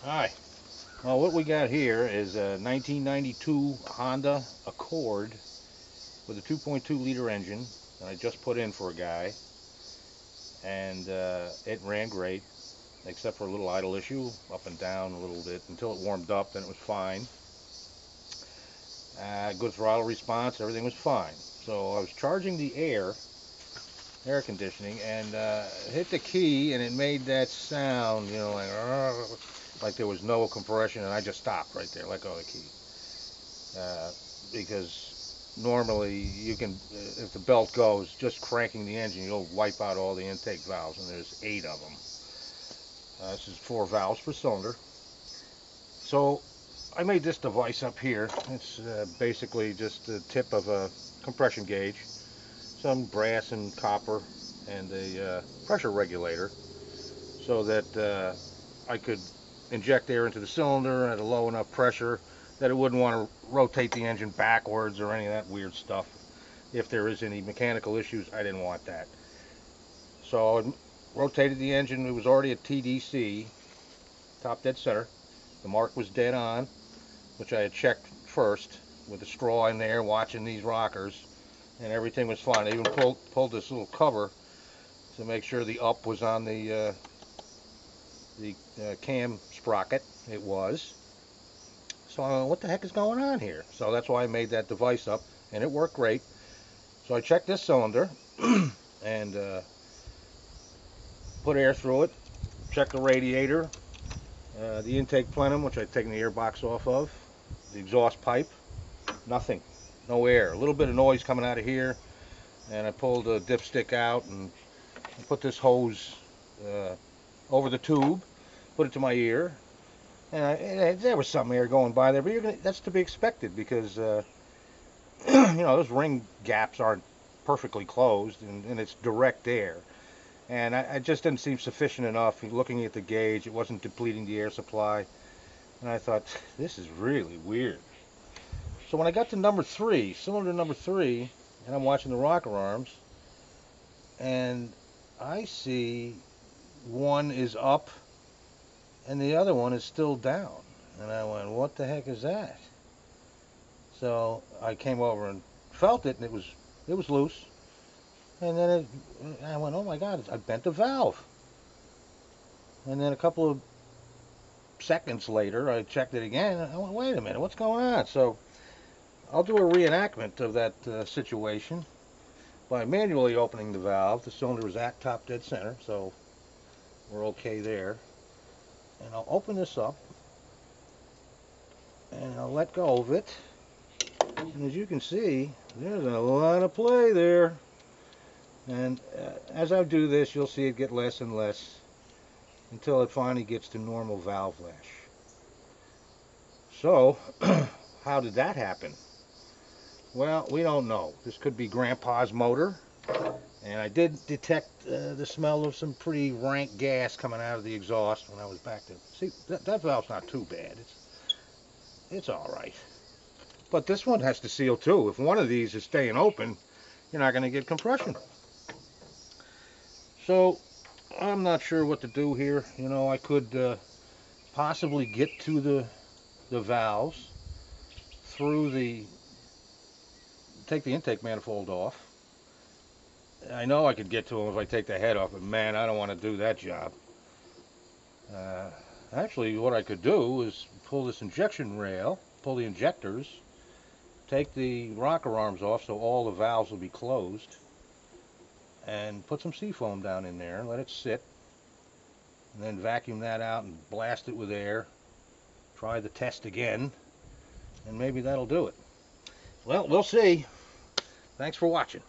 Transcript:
Hi. Well, what we got here is a 1992 Honda Accord with a 2.2 liter engine that I just put in for a guy, and it ran great, except for a little idle issue, up and down a little bit until it warmed up. Then it was fine. Good throttle response, everything was fine. So I was charging the air conditioning, and hit the key, and it made that sound, like there was no compression, and I just stopped right there, let go of the key. Because normally you can, if the belt goes, just cranking the engine, you'll wipe out all the intake valves, and there's 8 of them. This is 4 valves per cylinder. So I made this device up here. It's basically just the tip of a compression gauge, some brass and copper, and a pressure regulator, so that I could inject air into the cylinder at a low enough pressure that it wouldn't want to rotate the engine backwards or any of that weird stuff. If there is any mechanical issues, I didn't want that. So I rotated the engine. It was already at TDC, top dead center. The mark was dead on, which I had checked first with the straw in there, watching these rockers, and everything was fine. I even pulled this little cover to make sure the up was on the cam sprocket. It was. So I went, what the heck is going on here? So that's why I made that device up, and it worked great. So I checked this cylinder and put air through it, checked the radiator, the intake plenum, which I'd taken the air box off of, the exhaust pipe, nothing, no air. A little bit of noise coming out of here, and I pulled the dipstick out and put this hose over the tube, put it to my ear, and there was some air going by there, but that's to be expected because those ring gaps aren't perfectly closed, and it's direct air. And I just didn't seem sufficient enough. Looking at the gauge, it wasn't depleting the air supply, and I thought, this is really weird. So when I got to number 3, cylinder number 3, and I'm watching the rocker arms, and I see one is up and the other one is still down. And I went, what the heck is that? So I came over and felt it, and it was loose. And then I went, oh my God, I bent the valve. And then a couple of seconds later, I checked it again. And I went, wait a minute, what's going on? So I'll do a reenactment of that situation by manually opening the valve. The cylinder is at top dead center, so we're okay there. And I'll open this up, and I'll let go of it. And as you can see, there's a lot of play there. And as I do this, you'll see it get less and less until it finally gets to normal valve lash. So, how did that happen? Well, we don't know. This could be Grandpa's motor. And I did detect the smell of some pretty rank gas coming out of the exhaust when I was back there. See, that valve's not too bad. It's all right. But this one has to seal too. If one of these is staying open, you're not going to get compression. So I'm not sure what to do here. I could possibly get to the valves through take the intake manifold off. I know I could get to them if I take the head off, but man, I don't want to do that job. Actually, what I could do is pull this injection rail, pull the injectors, take the rocker arms off so all the valves will be closed, and put some seafoam down in there and let it sit, and then vacuum that out and blast it with air. Try the test again, and maybe that'll do it. Well, we'll see. Thanks for watching.